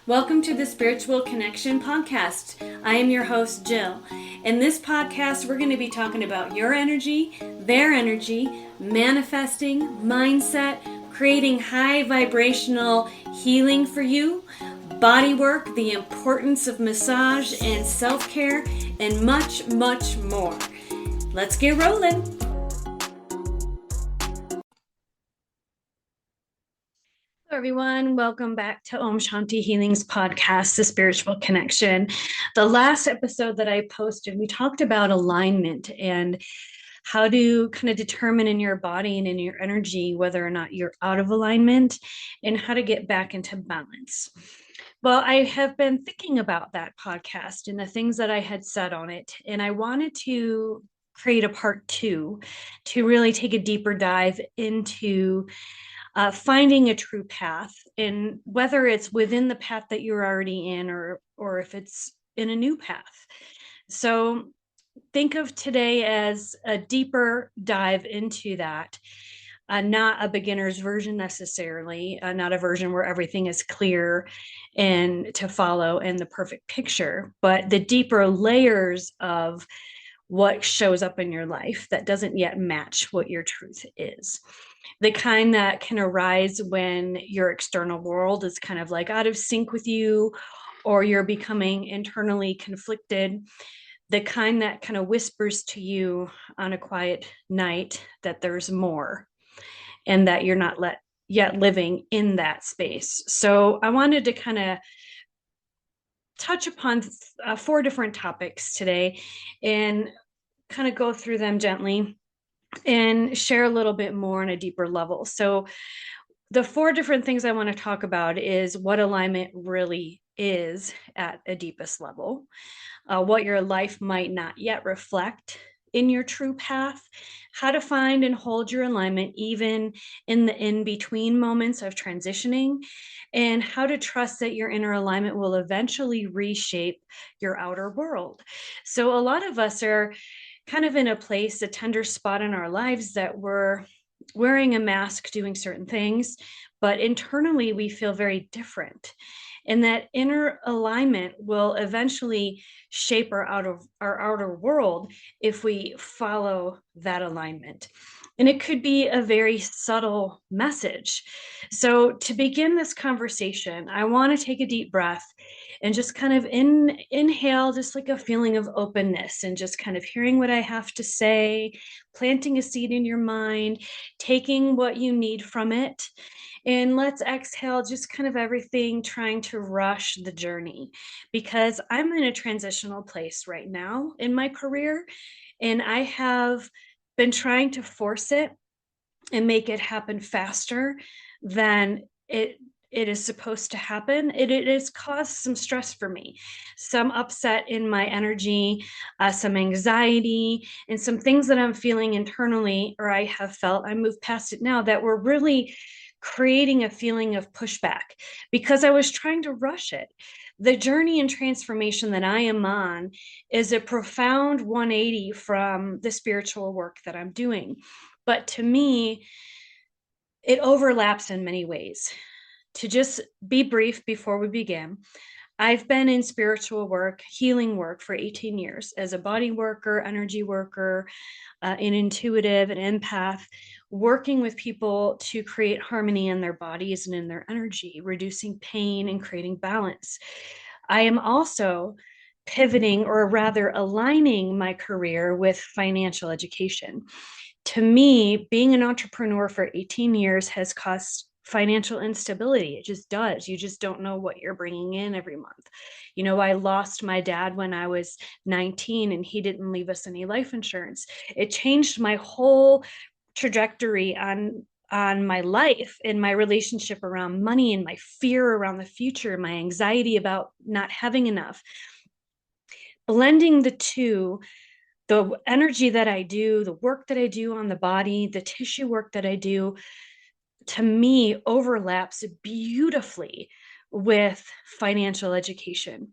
Welcome to the Spiritual Connection Podcast. I am your host, Jill. In this podcast, we're going to be talking about your energy, their energy, manifesting, mindset, creating high vibrational healing for you, body work, the importance of massage and self-care, and much, much more. Let's get rolling. Hello, everyone. Welcome back to Om Shanti Healing's podcast, The Spiritual Connection. The last episode that I posted, we talked about alignment and how to kind of determine in your body and in your energy whether or not you're out of alignment and how to get back into balance. Well, I have been thinking about that podcast and the things that I had said on it, and I wanted to create a part 2 to really take a deeper dive into finding a true path, and whether it's within the path that you're already in or if it's in a new path. So think of today as a deeper dive into that, not a beginner's version necessarily, not a version where everything is clear and to follow and the perfect picture, but the deeper layers of what shows up in your life that doesn't yet match what your truth is. The kind that can arise when your external world is kind of like out of sync with you, or you're becoming internally conflicted. The kind that kind of whispers to you on a quiet night that there's more and that you're not yet living in that space. So I wanted to kind of touch upon 4 different topics today and kind of go through them gently and share a little bit more on a deeper level. So the 4 different things I want to talk about is what alignment really is at a deepest level, what your life might not yet reflect in your true path, how to find and hold your alignment even in the in-between moments of transitioning, and how to trust that your inner alignment will eventually reshape your outer world. So a lot of us are kind of in a place, a tender spot in our lives that we're wearing a mask, doing certain things, but internally we feel very different. And that inner alignment will eventually shape our outer world if we follow that alignment. And it could be a very subtle message. So to begin this conversation, I want to take a deep breath and just kind of inhale, just like a feeling of openness and just kind of hearing what I have to say, planting a seed in your mind, taking what you need from it. And let's exhale just kind of everything trying to rush the journey, because I'm in a transitional place right now in my career, and I have been trying to force it and make it happen faster than it is supposed to happen. It has caused some stress for me, some upset in my energy, some anxiety, and some things that I'm feeling internally, or I have felt, I moved past it now, that were really creating a feeling of pushback because I was trying to rush it. The journey and transformation that I am on is a profound 180 from the spiritual work that I'm doing. But to me, it overlaps in many ways. To just be brief before we begin, I've been in spiritual work, healing work for 18 years as a body worker, energy worker, an intuitive, an empath, working with people to create harmony in their bodies and in their energy, reducing pain and creating balance. I am also pivoting, or rather aligning my career with financial education. To me, being an entrepreneur for 18 years has caused financial instability. It just does. You just don't know what you're bringing in every month. You know, I lost my dad when I was 19 and he didn't leave us any life insurance. It changed my whole trajectory on my life and my relationship around money and my fear around the future, my anxiety about not having enough. Blending the two, the energy that I do, the work that I do on the body, the tissue work that I do, to me overlaps beautifully with financial education,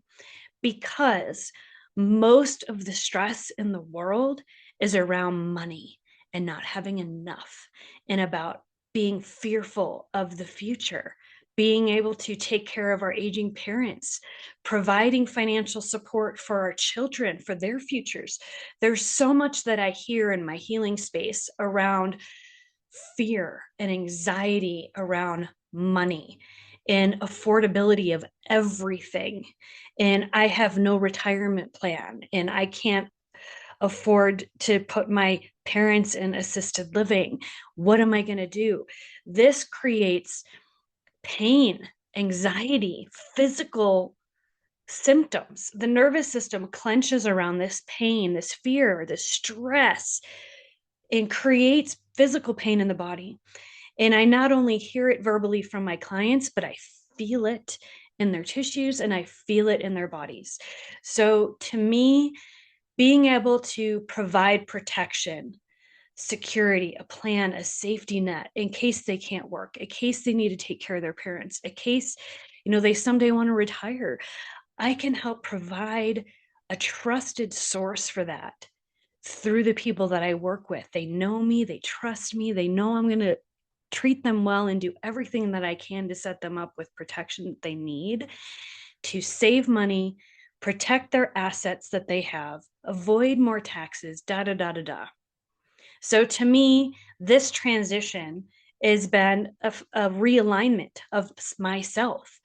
because most of the stress in the world is around money and not having enough, and about being fearful of the future being able to take care of our aging parents, providing financial support for our children, for their futures. There's so much that I hear in my healing space around fear and anxiety around money and affordability of everything. And I have no retirement plan, and I can't afford to put my parents in assisted living. What am I going to do? This creates pain, anxiety, physical symptoms. The nervous system clenches around this pain, this fear, this stress, and creates physical pain in the body. And I not only hear it verbally from my clients, but I feel it in their tissues and I feel it in their bodies. So to me, being able to provide protection, security, a plan, a safety net in case they can't work, in case they need to take care of their parents, in case, they someday want to retire, I can help provide a trusted source for that through the people that I work with. They know me, they trust me, they know I'm going to treat them well and do everything that I can to set them up with protection that they need to save money, protect their assets that they have, avoid more taxes, da da da da da. So to me, this transition has been a realignment of myself.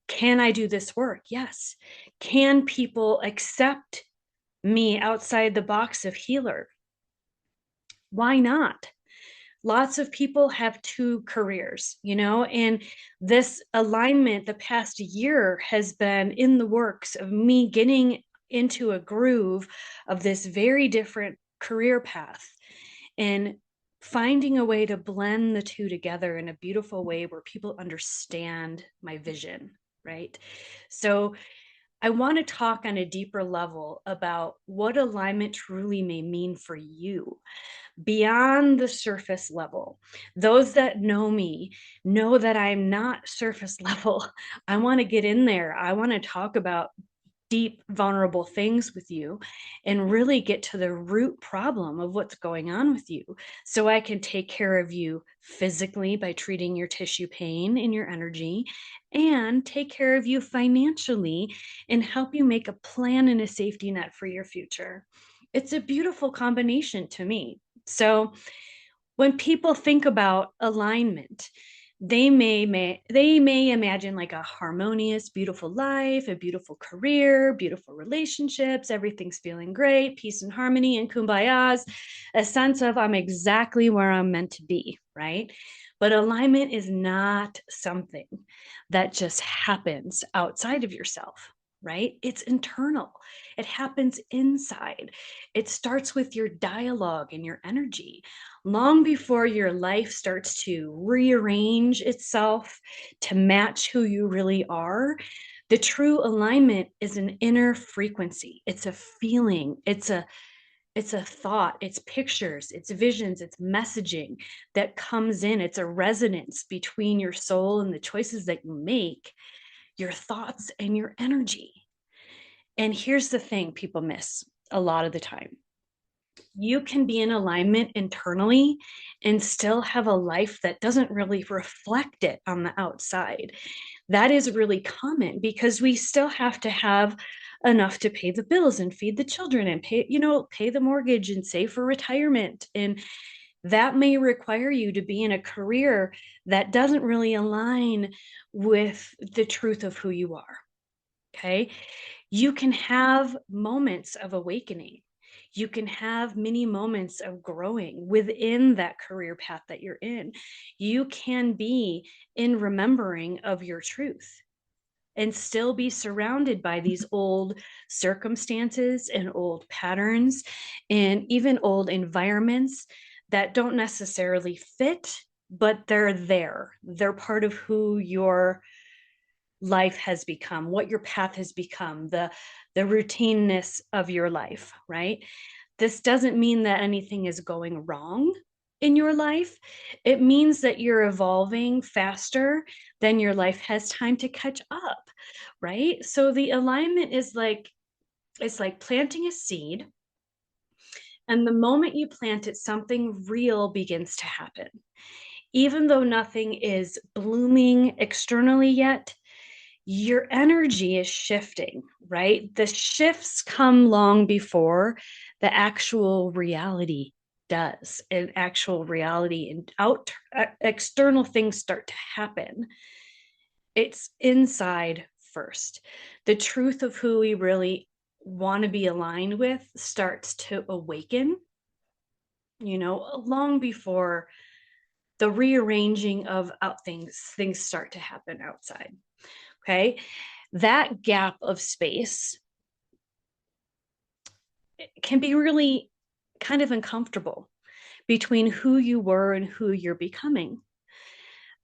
Can I do this work? Yes. Can people accept me outside the box of healer? Why not? Lots of people have two careers, and this alignment the past year has been in the works of me getting into a groove of this very different career path and finding a way to blend the two together in a beautiful way where people understand my vision, right? So I want to talk on a deeper level about what alignment truly may mean for you beyond the surface level. Those that know me know that I'm not surface level. I want to get in there. I want to talk about deep, vulnerable things with you and really get to the root problem of what's going on with you so I can take care of you physically by treating your tissue pain and your energy and take care of you financially and help you make a plan and a safety net for your future. It's a beautiful combination to me. So when people think about alignment, they may imagine like a harmonious, beautiful life, a beautiful career, beautiful relationships, everything's feeling great, peace and harmony and kumbayas, a sense of I'm exactly where I'm meant to be, right? But alignment is not something that just happens outside of yourself, right? It's internal. It happens inside. It starts with your dialogue and your energy long before your life starts to rearrange itself to match who you really are. The true alignment is an inner frequency. It's a feeling. It's a thought, it's pictures, it's visions, it's messaging that comes in. It's a resonance between your soul and the choices that you make, your thoughts and your energy. And here's the thing people miss a lot of the time. You can be in alignment internally and still have a life that doesn't really reflect it on the outside. That is really common because we still have to have enough to pay the bills and feed the children and pay the mortgage and save for retirement. And that may require you to be in a career that doesn't really align with the truth of who you are. Okay. You can have moments of awakening. You can have many moments of growing within that career path that you're in. You can be in remembering of your truth and still be surrounded by these old circumstances and old patterns and even old environments that don't necessarily fit, but they're there. They're part of who your life has become, what your path has become, the routineness of your life, right? This doesn't mean that anything is going wrong in your life. It means that you're evolving faster than your life has time to catch up, right? So the alignment is like it's like planting a seed, and the moment you plant it, something real begins to happen. Even though nothing is blooming externally yet, your energy is shifting, right? The shifts come long before the actual reality does. And actual reality and external things start to happen. It's inside first. The truth of who we really want to be aligned with starts to awaken, long before the rearranging of out things start to happen outside. Okay. That gap of space can be really kind of uncomfortable between who you were and who you're becoming.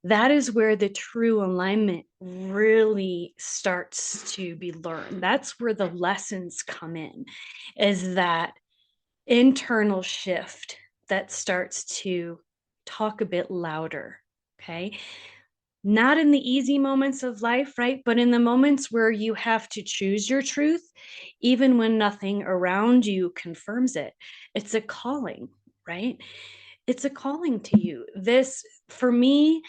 That is where the true alignment really starts to be learned. That's where the lessons come in, is that internal shift that starts to talk a bit louder. Okay. Not in the easy moments of life, right? But in the moments where you have to choose your truth, even when nothing around you confirms it. It's a calling, right? It's a calling to you. This, for me,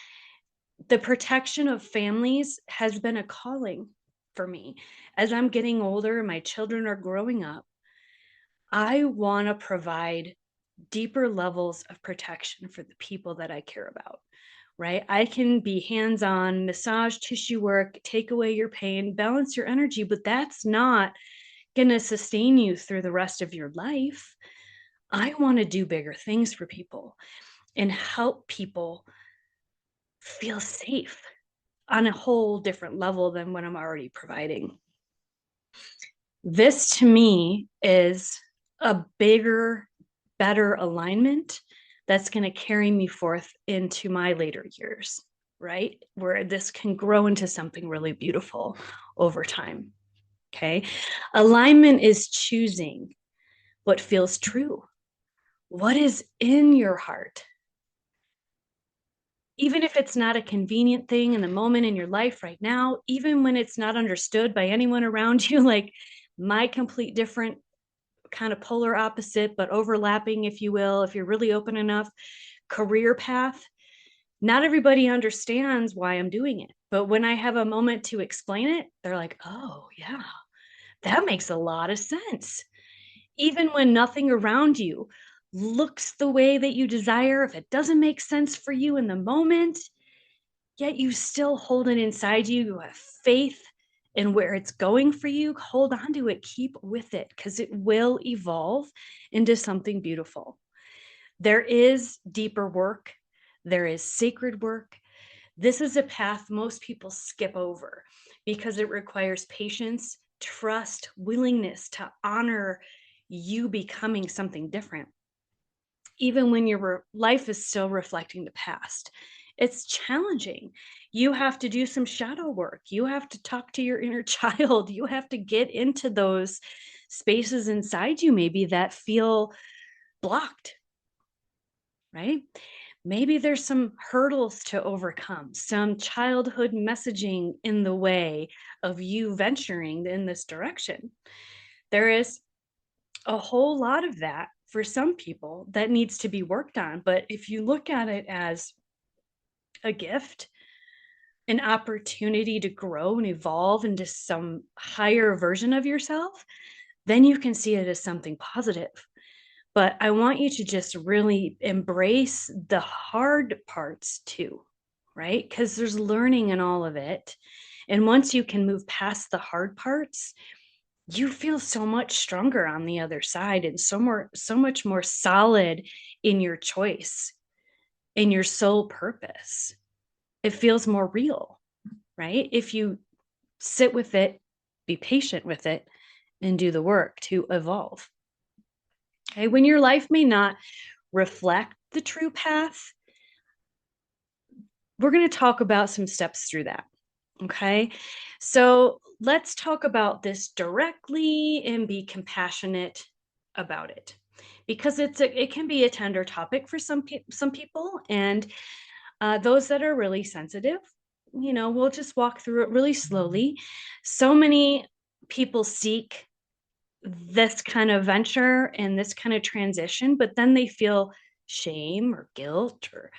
the protection of families has been a calling for me. As I'm getting older, my children are growing up. I want to provide deeper levels of protection for the people that I care about, right? I can be hands on, massage tissue work, take away your pain, balance your energy, but that's not going to sustain you through the rest of your life. I want to do bigger things for people and help people feel safe on a whole different level than what I'm already providing. This to me is a bigger, better alignment that's going to carry me forth into my later years, right? Where this can grow into something really beautiful over time. Okay. Alignment is choosing what feels true, what is in your heart. Even if it's not a convenient thing in the moment in your life right now, even when it's not understood by anyone around you, like my complete different kind of polar opposite, but overlapping, if you will, if you're really open enough, career path. Not everybody understands why I'm doing it. But when I have a moment to explain it, they're like, oh, yeah, that makes a lot of sense. Even when nothing around you looks the way that you desire, if it doesn't make sense for you in the moment, yet you still hold it inside you, you have faith in where it's going for you, hold on to it, keep with it, because it will evolve into something beautiful. There is deeper work, there is sacred work. This is a path most people skip over because it requires patience, trust, willingness to honor you becoming something different, even when your life is still reflecting the past. It's challenging. You have to do some shadow work. You have to talk to your inner child. You have to get into those spaces inside you, maybe that feel blocked, right? Maybe there's some hurdles to overcome, some childhood messaging in the way of you venturing in this direction. There is a whole lot of that for some people that needs to be worked on. But if you look at it as a gift, an opportunity to grow and evolve into some higher version of yourself, then you can see it as something positive. But I want you to just really embrace the hard parts too, right? Because there's learning in all of it. And once you can move past the hard parts, you feel so much stronger on the other side and so much more solid in your choice, in your soul purpose. It feels more real, right? If you sit with it, be patient with it, and do the work to evolve. Okay, when your life may not reflect the true path, we're going to talk about some steps through that. Okay, so let's talk about this directly and be compassionate about it, because it can be a tender topic for some people, and those that are really sensitive, we'll just walk through it really slowly. So many people seek this kind of venture and this kind of transition, but then they feel shame or guilt, or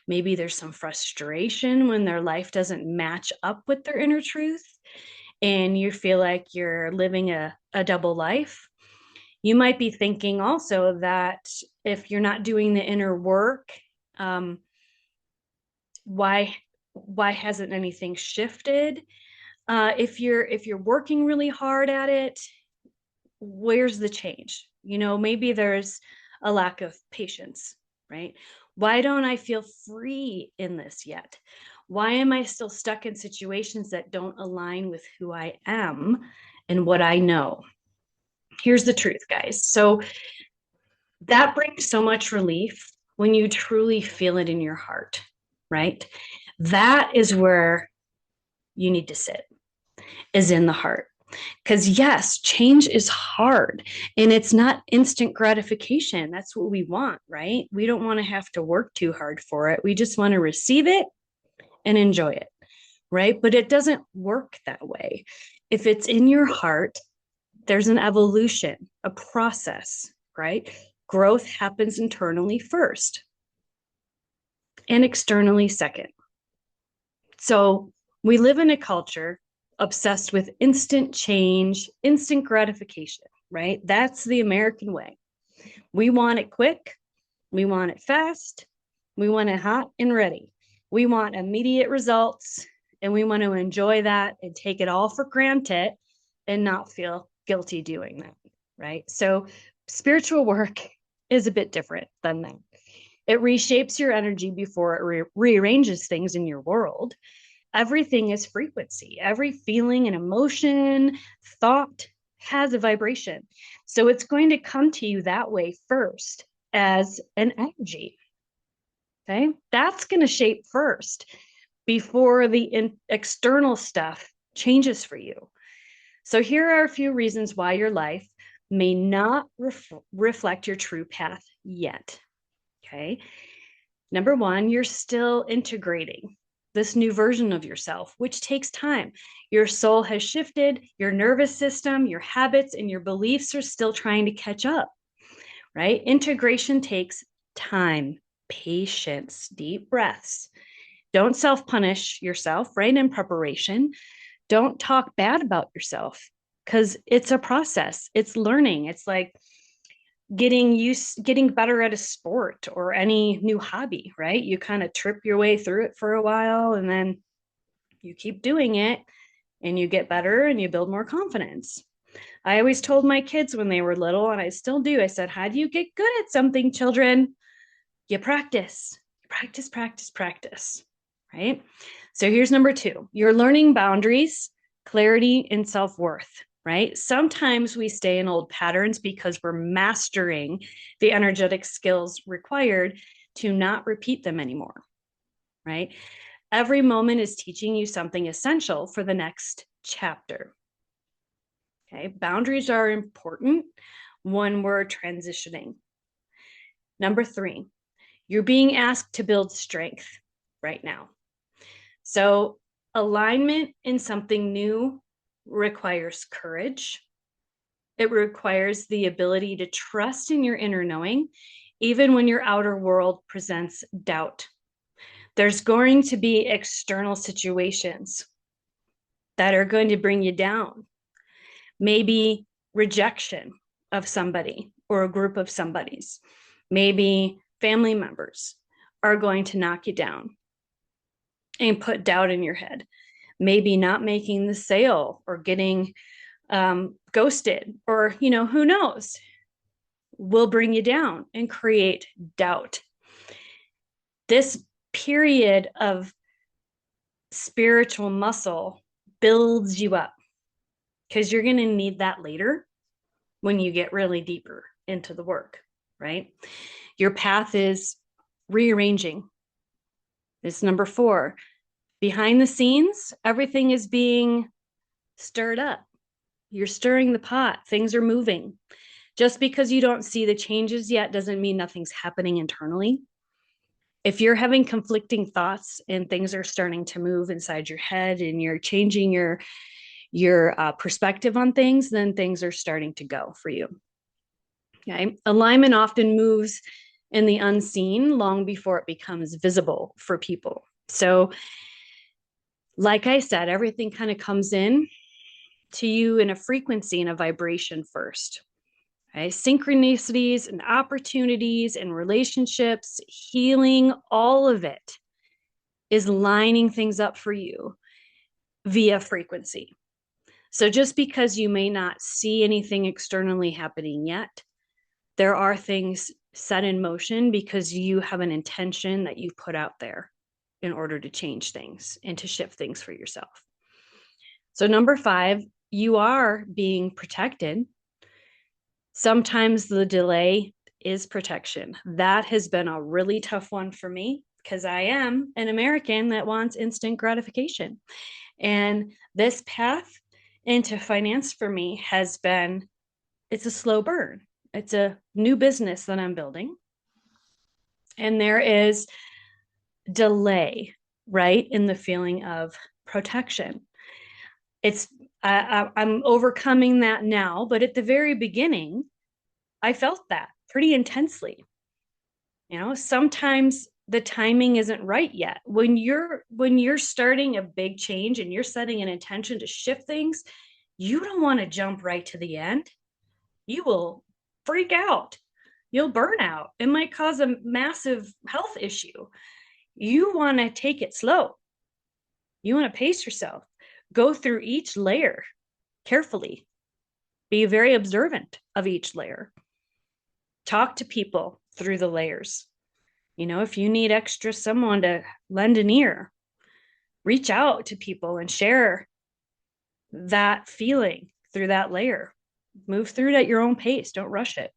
maybe there's some frustration when their life doesn't match up with their inner truth and you feel like you're living a double life. You might be thinking also that if you're not doing the inner work, um, why hasn't anything shifted? If you're working really hard at it, where's the change? Maybe there's a lack of patience, right? Why don't I feel free in this yet? Why am I still stuck in situations that don't align with who I am and what I know? Here's the truth, guys. So that brings so much relief when you truly feel it in your heart, right? That is where you need to sit, is in the heart. Because yes, change is hard and it's not instant gratification. That's what we want, right? We don't want to have to work too hard for it. We just want to receive it and enjoy it, right? But it doesn't work that way. If it's in your heart, there's an evolution, a process, right? Growth happens internally first and externally second. So we live in a culture obsessed with instant change, instant gratification, right? That's the American way. We want it quick. We want it fast. We want it hot and ready. We want immediate results and we want to enjoy that and take it all for granted and not feel guilty doing that, right? So spiritual work is a bit different than that. It reshapes your energy before it rearranges things in your world. Everything is frequency. Every feeling and emotion, thought has a vibration. So it's going to come to you that way first as an energy. Okay. That's going to shape first before the external stuff changes for you. So here are a few reasons why your life may not reflect your true path yet. Okay. Number one, you're still integrating this new version of yourself, which takes time. Your soul has shifted, your nervous system, your habits, and your beliefs are still trying to catch up, right? Integration takes time, patience, deep breaths. Don't self-punish yourself, right? In preparation. Don't talk bad about yourself because it's a process. It's learning. It's like getting better at a sport or any new hobby, right? You kind of trip your way through it for a while and then you keep doing it and you get better and you build more confidence. I always told my kids when they were little, and I still do, I said, how do you get good at something, children? You practice, practice, practice, practice, right? So here's number two. You're learning boundaries, clarity, and self-worth, right? Sometimes we stay in old patterns because we're mastering the energetic skills required to not repeat them anymore, right? Every moment is teaching you something essential for the next chapter. Okay, boundaries are important when we're transitioning. Number three, you're being asked to build strength right now. So alignment in something new requires courage. It requires the ability to trust in your inner knowing, even when your outer world presents doubt. There's going to be external situations that are going to bring you down. Maybe rejection of somebody or a group of somebody's. Maybe family members are going to knock you down and put doubt in your head. Maybe not making the sale or getting ghosted or, who knows, will bring you down and create doubt. This period of spiritual muscle builds you up because you're going to need that later when you get really deeper into the work, right? Your path is rearranging. It's number four. Behind the scenes, everything is being stirred up. You're stirring the pot. Things are moving. Just because you don't see the changes yet doesn't mean nothing's happening internally. If you're having conflicting thoughts and things are starting to move inside your head and you're changing your perspective on things, then things are starting to go for you. Okay. Alignment often moves in the unseen long before it becomes visible for people. So, like I said, everything kind of comes in to you in a frequency and a vibration first. Okay? Synchronicities and opportunities and relationships, healing, all of it is lining things up for you via frequency. So just because you may not see anything externally happening yet, there are things set in motion because you have an intention that you've put out there in order to change things and to shift things for yourself. So number 5, you are being protected. Sometimes the delay is protection. That has been a really tough one for me because I am an American that wants instant gratification. And this path into finance for me has been, it's a slow burn. It's a new business that I'm building. And there is delay, right, in the feeling of protection. I'm overcoming that now, but at the very beginning, I felt that pretty intensely. Sometimes the timing isn't right yet. When you're starting a big change and you're setting an intention to shift things, you don't want to jump right to the end. You will freak out. You'll burn out. It might cause a massive health issue. You want to take it slow. You want to pace yourself. Go through each layer carefully. Be very observant of each layer. Talk to people through the layers. If you need extra someone to lend an ear, reach out to people and share that feeling through that layer. Move through it at your own pace. Don't rush it.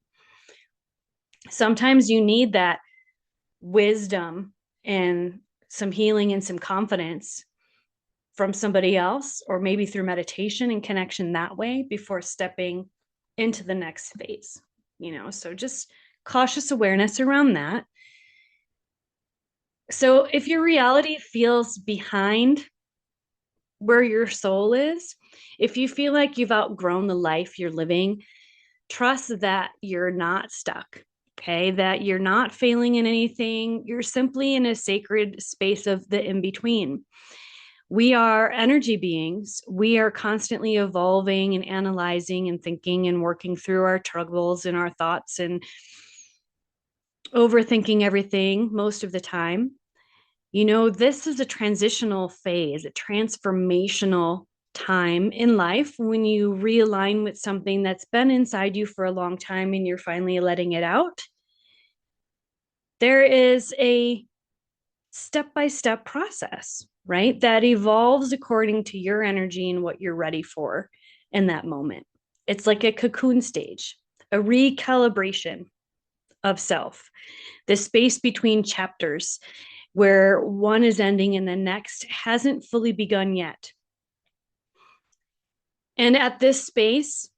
Sometimes you need that wisdom and some healing and some confidence from somebody else, or maybe through meditation and connection that way before stepping into the next phase. So just cautious awareness around that. So if your reality feels behind where your soul is, if you feel like you've outgrown the life you're living, trust that you're not stuck. Okay, that you're not failing in anything. You're simply in a sacred space of the in between. We are energy beings. We are constantly evolving and analyzing and thinking and working through our troubles and our thoughts and overthinking everything most of the time. This is a transitional phase, a transformational time in life when you realign with something that's been inside you for a long time and you're finally letting it out. There is a step-by-step process, right? That evolves according to your energy and what you're ready for in that moment. It's like a cocoon stage, a recalibration of self, the space between chapters where one is ending and the next hasn't fully begun yet. And at this space,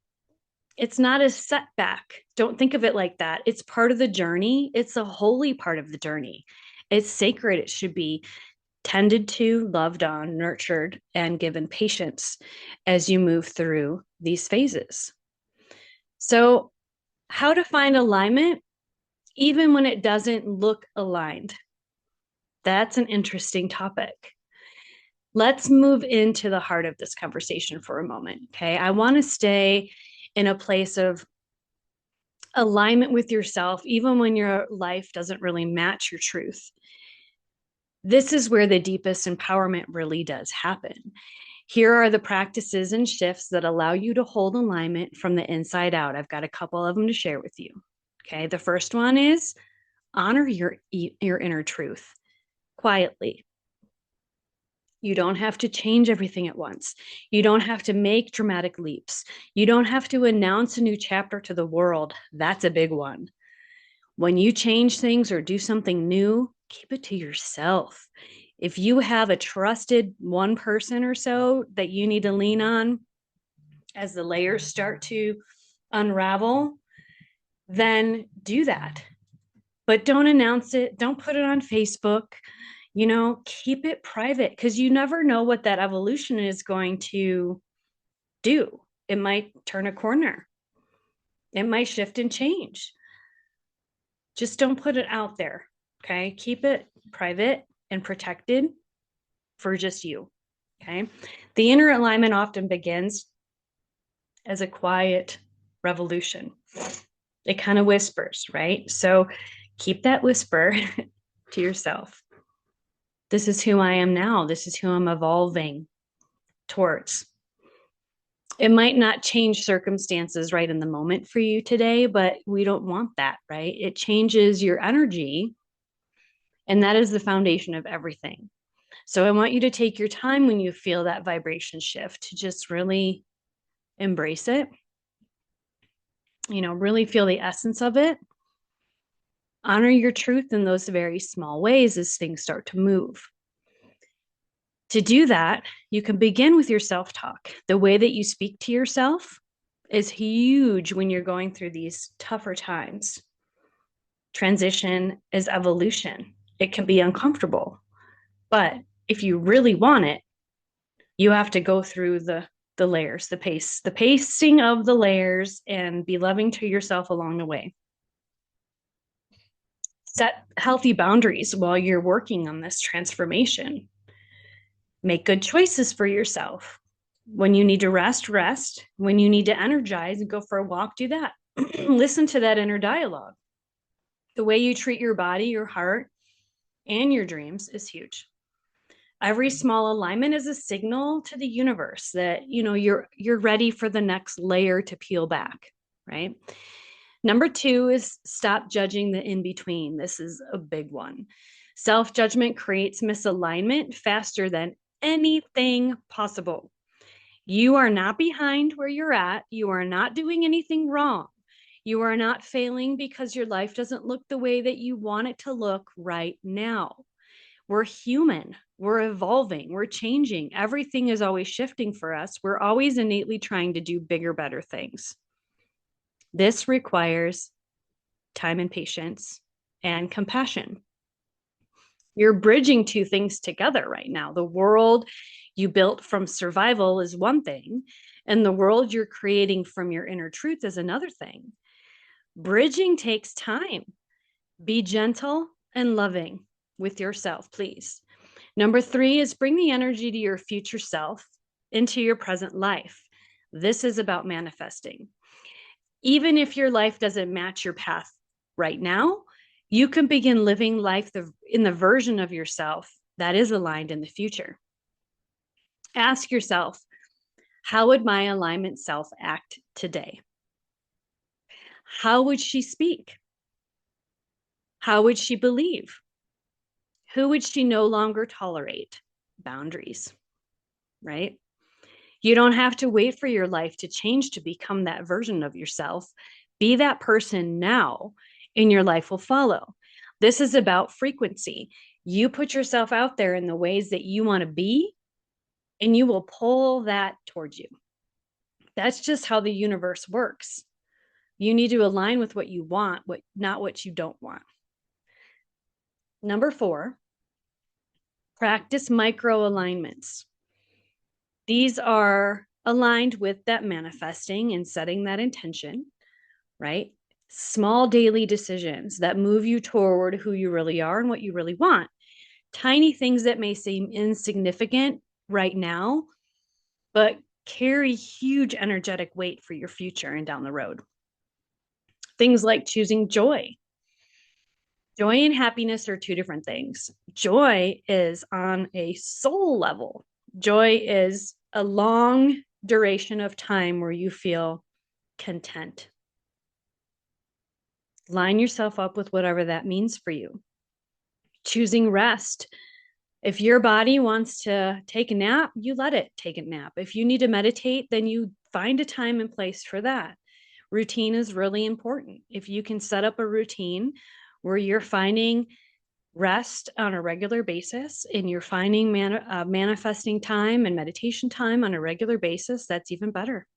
it's not a setback. Don't think of it like that. It's part of the journey. It's a holy part of the journey. It's sacred. It should be tended to, loved on, nurtured, and given patience as you move through these phases. So, how to find alignment even when it doesn't look aligned? That's an interesting topic. Let's move into the heart of this conversation for a moment. Okay. I want to stay in a place of alignment with yourself, even when your life doesn't really match your truth. This is where the deepest empowerment really does happen. Here are the practices and shifts that allow you to hold alignment from the inside out. I've got a couple of them to share with you. Okay. The first one is honor your inner truth quietly. You don't have to change everything at once. You don't have to make dramatic leaps. You don't have to announce a new chapter to the world. That's a big one. When you change things or do something new, keep it to yourself. If you have a trusted one person or so that you need to lean on as the layers start to unravel, then do that. But don't announce it. Don't put it on Facebook. Keep it private because you never know what that evolution is going to do. It might turn a corner. It might shift and change. Just don't put it out there. Okay. Keep it private and protected for just you. Okay. The inner alignment often begins as a quiet revolution. It kind of whispers, right? So keep that whisper to yourself. This is who I am now. This is who I'm evolving towards. It might not change circumstances right in the moment for you today, but we don't want that, right? It changes your energy, and that is the foundation of everything. So I want you to take your time when you feel that vibration shift to just really embrace it, really feel the essence of it. Honor your truth in those very small ways as things start to move. To do that, you can begin with your self-talk. The way that you speak to yourself is huge when you're going through these tougher times. Transition is evolution. It can be uncomfortable, but if you really want it, you have to go through the layers, the pacing of the layers, and be loving to yourself along the way. Set healthy boundaries while you're working on this transformation. Make good choices for yourself. When you need to rest, rest. When you need to energize and go for a walk, do that. Listen to that inner dialogue. The way you treat your body, your heart, and your dreams is huge. Every small alignment is a signal to the universe that you're ready for the next layer to peel back, right? Number 2 is stop judging the in between. This is a big one. Self-judgment creates misalignment faster than anything possible. You are not behind where you're at. You are not doing anything wrong. You are not failing because your life doesn't look the way that you want it to look right now. We're human. We're evolving. We're changing. Everything is always shifting for us. We're always innately trying to do bigger, better things. This requires time and patience and compassion. You're bridging two things together right now. The world you built from survival is one thing, and the world you're creating from your inner truth is another thing. Bridging takes time. Be gentle and loving with yourself, please. Number 3 is bring the energy to your future self into your present life. This is about manifesting. Even if your life doesn't match your path right now, you can begin living life in the version of yourself that is aligned in the future. Ask yourself, how would my alignment self act today? How would she speak? How would she believe? Who would she no longer tolerate? Boundaries, right? You don't have to wait for your life to change to become that version of yourself. Be that person now, and your life will follow. This is about frequency. You put yourself out there in the ways that you want to be, and you will pull that towards you. That's just how the universe works. You need to align with what you want, not what you don't want. Number 4, practice micro alignments. These are aligned with that manifesting and setting that intention, right? Small daily decisions that move you toward who you really are and what you really want. Tiny things that may seem insignificant right now, but carry huge energetic weight for your future and down the road. Things like choosing joy. Joy and happiness are two different things. Joy is on a soul level. Joy is a long duration of time where you feel content. Line yourself up with whatever that means for you. Choosing rest. If your body wants to take a nap, you let it take a nap. If you need to meditate, then you find a time and place for that. Routine is really important. If you can set up a routine where you're finding rest on a regular basis and you're finding manifesting time and meditation time on a regular basis, that's even better.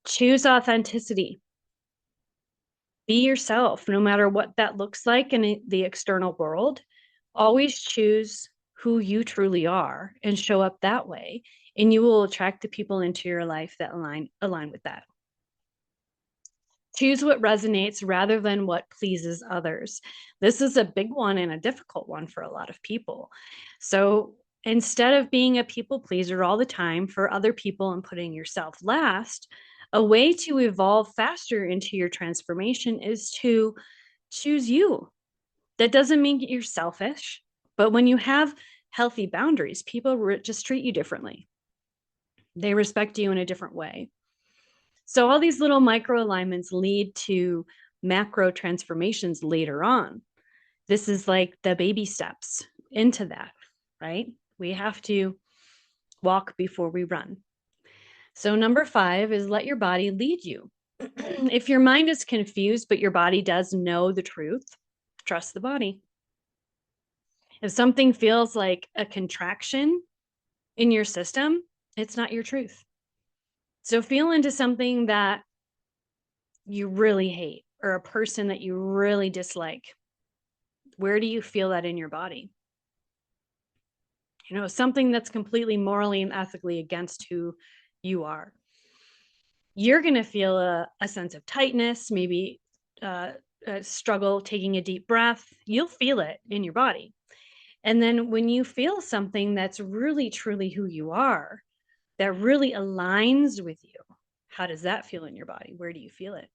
Choose authenticity. Be yourself, no matter what that looks like in the external world. Always choose who you truly are and show up that way, and you will attract the people into your life that align with that. Choose what resonates rather than what pleases others. This is a big one and a difficult one for a lot of people. So instead of being a people pleaser all the time for other people and putting yourself last, a way to evolve faster into your transformation is to choose you. That doesn't mean you're selfish, but when you have healthy boundaries, people just treat you differently. They respect you in a different way. So all these little micro alignments lead to macro transformations later on. This is like the baby steps into that, right? We have to walk before we run. So number 5 is let your body lead you. If your mind is confused, but your body does know the truth, trust the body. If something feels like a contraction in your system, it's not your truth. So feel into something that you really hate or a person that you really dislike. Where do you feel that in your body? Something that's completely morally and ethically against who you are. You're going to feel a sense of tightness, maybe a struggle taking a deep breath. You'll feel it in your body. And then when you feel something that's really, truly who you are, that really aligns with you, how does that feel in your body? Where do you feel it?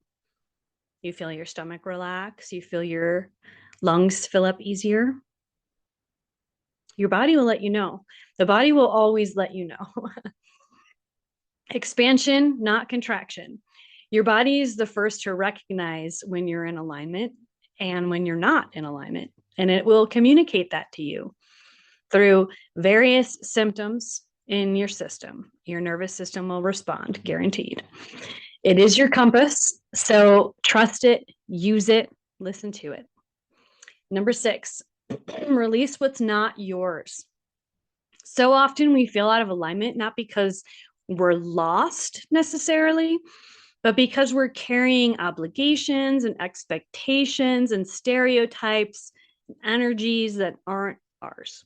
You feel your stomach relax. You feel your lungs fill up easier. Your body will let you know. The body will always let you know. Expansion, not contraction. Your body is the first to recognize when you're in alignment and when you're not in alignment. And it will communicate that to you through various symptoms in your system. Your nervous system will respond, guaranteed. It is your compass. So trust it, use it, listen to it. Number 6, release what's not yours. So often we feel out of alignment, not because we're lost necessarily, but because we're carrying obligations and expectations and stereotypes and energies that aren't ours.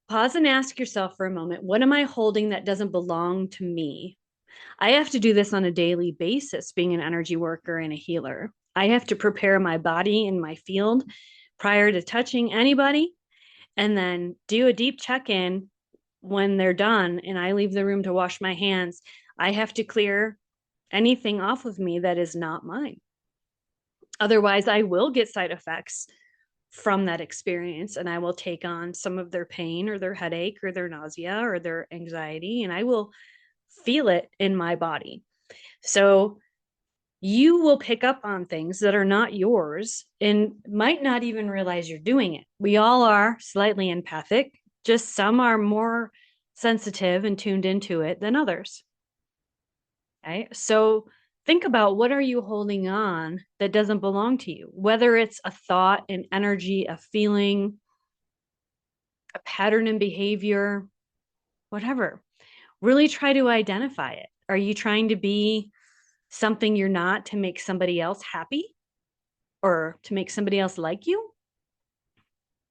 Pause and ask yourself for a moment, what am I holding that doesn't belong to me? I have to do this on a daily basis, being an energy worker and a healer. I have to prepare my body and my field prior to touching anybody, and then do a deep check-in when they're done and I leave the room to wash my hands. I have to clear anything off of me that is not mine. Otherwise, I will get side effects from that experience, and I will take on some of their pain or their headache or their nausea or their anxiety, and I will feel it in my body. So you will pick up on things that are not yours and might not even realize you're doing it. We all are slightly empathic, just some are more sensitive and tuned into it than others. Okay, so think about, what are you holding on that doesn't belong to you? Whether it's a thought, an energy, a feeling, a pattern in behavior, whatever. Really try to identify it. Are you trying to be something you're not to make somebody else happy or to make somebody else like you?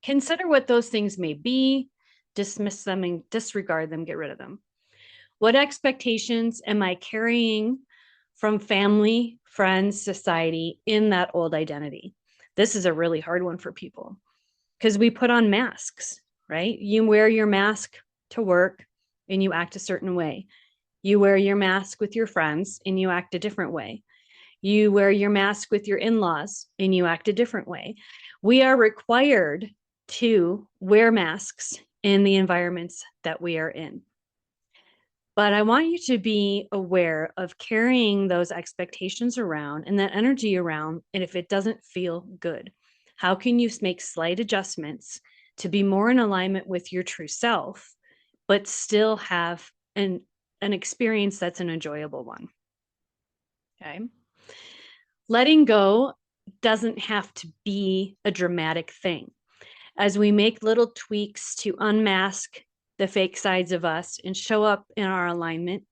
Consider what those things may be, dismiss them and disregard them, get rid of them. What expectations am I carrying from family, friends, society in that old identity? This is a really hard one for people because we put on masks, right? You wear your mask to work and you act a certain way. You wear your mask with your friends and you act a different way. You wear your mask with your in-laws and you act a different way. We are required to wear masks in the environments that we are in. But I want you to be aware of carrying those expectations around and that energy around, and if it doesn't feel good, how can you make slight adjustments to be more in alignment with your true self, but still have an experience that's an enjoyable one? Okay. Letting go doesn't have to be a dramatic thing. As we make little tweaks to unmask the fake sides of us and show up in our alignment,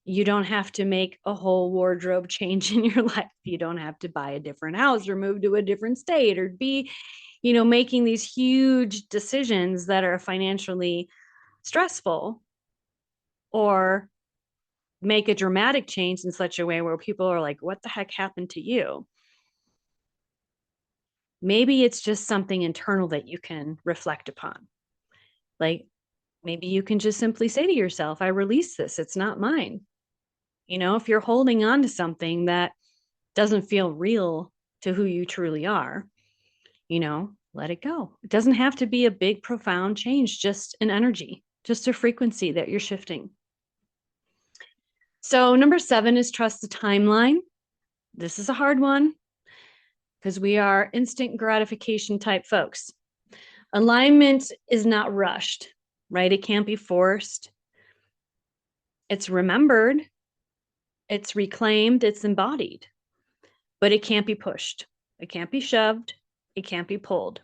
you don't have to make a whole wardrobe change in your life. You don't have to buy a different house or move to a different state or be, making these huge decisions that are financially stressful or make a dramatic change in such a way where people are like, what the heck happened to you? Maybe it's just something internal that you can reflect upon. Like maybe you can just simply say to yourself, I release this. It's not mine. If you're holding on to something that doesn't feel real to who you truly are, let it go. It doesn't have to be a big, profound change, just an energy, just a frequency that you're shifting. So, number 7 is trust the timeline. This is a hard one because we are instant gratification type folks. Alignment is not rushed, right? It can't be forced. It's remembered, it's reclaimed, it's embodied, but it can't be pushed. It can't be shoved. It can't be pulled.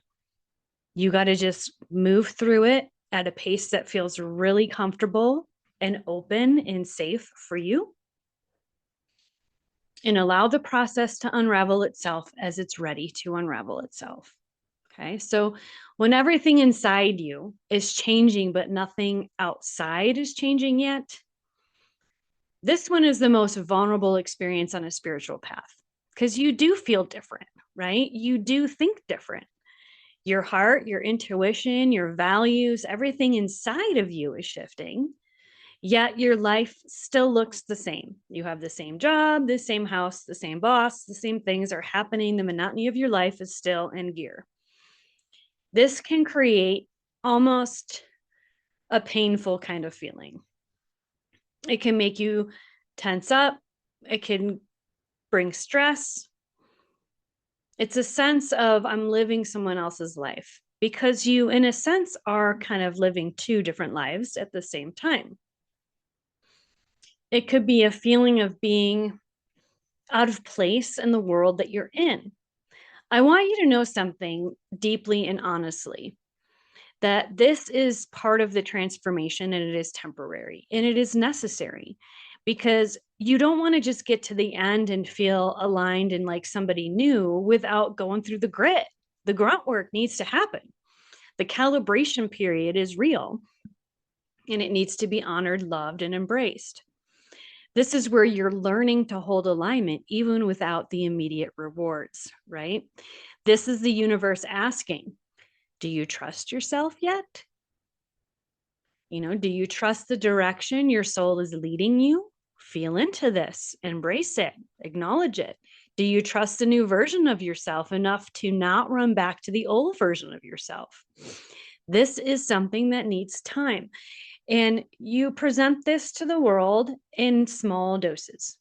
You got to just move through it at a pace that feels really comfortable and open and safe for you. And allow the process to unravel itself as it's ready to unravel itself. Okay, so when everything inside you is changing, but nothing outside is changing yet, this one is the most vulnerable experience on a spiritual path because you do feel different, right? You do think different. Your heart, your intuition, your values, everything inside of you is shifting. Yet your life still looks the same. You have the same job, the same house, the same boss, the same things are happening. The monotony of your life is still in gear. This can create almost a painful kind of feeling. It can make you tense up. It can bring stress. It's a sense of I'm living someone else's life because you, in a sense, are kind of living two different lives at the same time. It could be a feeling of being out of place in the world that you're in. I want you to know something deeply and honestly, that this is part of the transformation and it is temporary and it is necessary because you don't want to just get to the end and feel aligned and like somebody new without going through the grit. The grunt work needs to happen. The calibration period is real and it needs to be honored, loved, and embraced. This is where you're learning to hold alignment even without the immediate rewards, right? This is the universe asking, do you trust yourself yet? Do you trust the direction your soul is leading you? Feel into this, embrace it, acknowledge it. Do you trust the new version of yourself enough to not run back to the old version of yourself? This is something that needs time. And you present this to the world in small doses.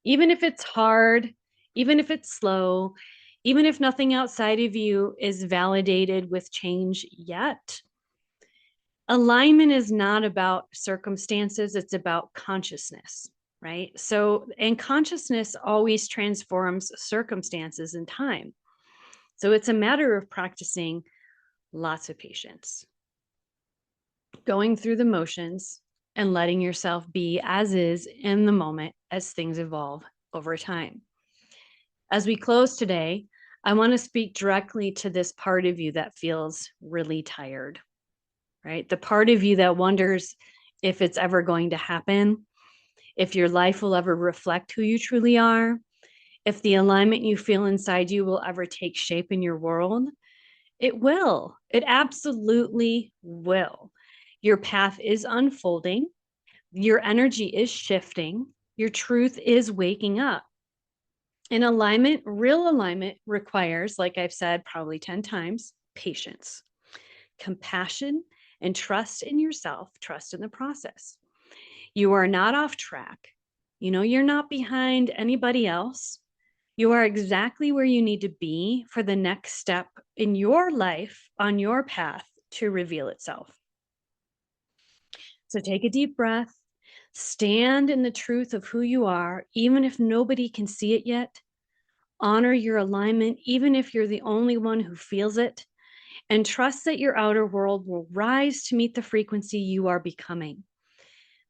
Even if it's hard, even if it's slow, even if nothing outside of you is validated with change yet, alignment is not about circumstances, it's about consciousness, right? So, and consciousness always transforms circumstances in time. So it's a matter of practicing lots of patience, going through the motions and letting yourself be as is in the moment as things evolve over time. As we close today, I want to speak directly to this part of you that feels really tired, right? The part of you that wonders if it's ever going to happen, if your life will ever reflect who you truly are, if the alignment you feel inside you will ever take shape in your world. It will. It absolutely will. Your path is unfolding. Your energy is shifting. Your truth is waking up. And alignment, real alignment requires, like I've said probably 10 times, patience, compassion, and trust in yourself, trust in the process. You are not off track. You're not behind anybody else. You are exactly where you need to be for the next step in your life on your path to reveal itself. So take a deep breath, stand in the truth of who you are, even if nobody can see it yet. Honor your alignment, even if you're the only one who feels it, and trust that your outer world will rise to meet the frequency you are becoming.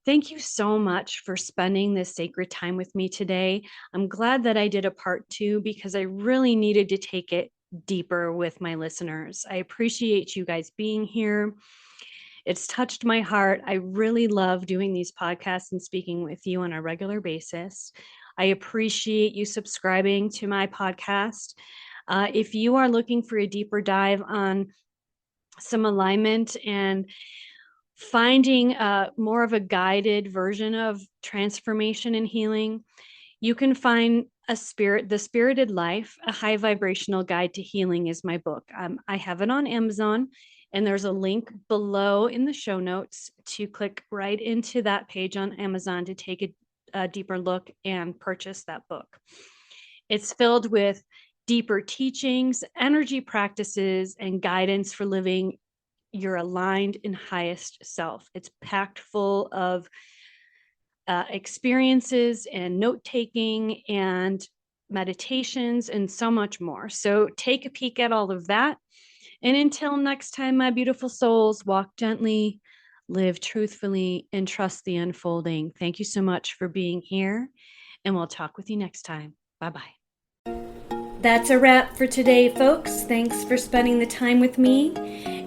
Thank you so much for spending this sacred time with me today. I'm glad that I did a part 2 because I really needed to take it deeper with my listeners. I appreciate you guys being here. It's touched my heart. I really love doing these podcasts and speaking with you on a regular basis. I appreciate you subscribing to my podcast. If you are looking for a deeper dive on some alignment and finding more of a guided version of transformation and healing, you can find The Spirited Life, a high vibrational guide to healing is my book. I have it on Amazon, and there's a link below in the show notes to click right into that page on Amazon to take a deeper look and purchase that book. It's filled with deeper teachings, energy practices, and guidance for living your aligned and highest self. It's packed full of experiences and note taking and meditations and so much more. So take a peek at all of that. And until next time, my beautiful souls, walk gently, live truthfully, and trust the unfolding. Thank you so much for being here, and we'll talk with you next time. Bye-bye. That's a wrap for today, folks. Thanks for spending the time with me.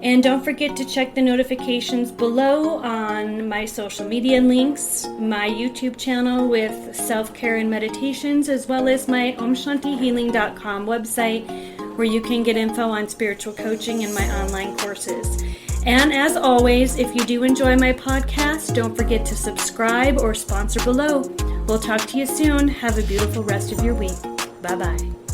And don't forget to check the notifications below on my social media links, my YouTube channel with self-care and meditations, as well as my omshantihealing.com website, where you can get info on spiritual coaching and my online courses. And as always, if you do enjoy my podcast, don't forget to subscribe or sponsor below. We'll talk to you soon. Have a beautiful rest of your week. Bye-bye.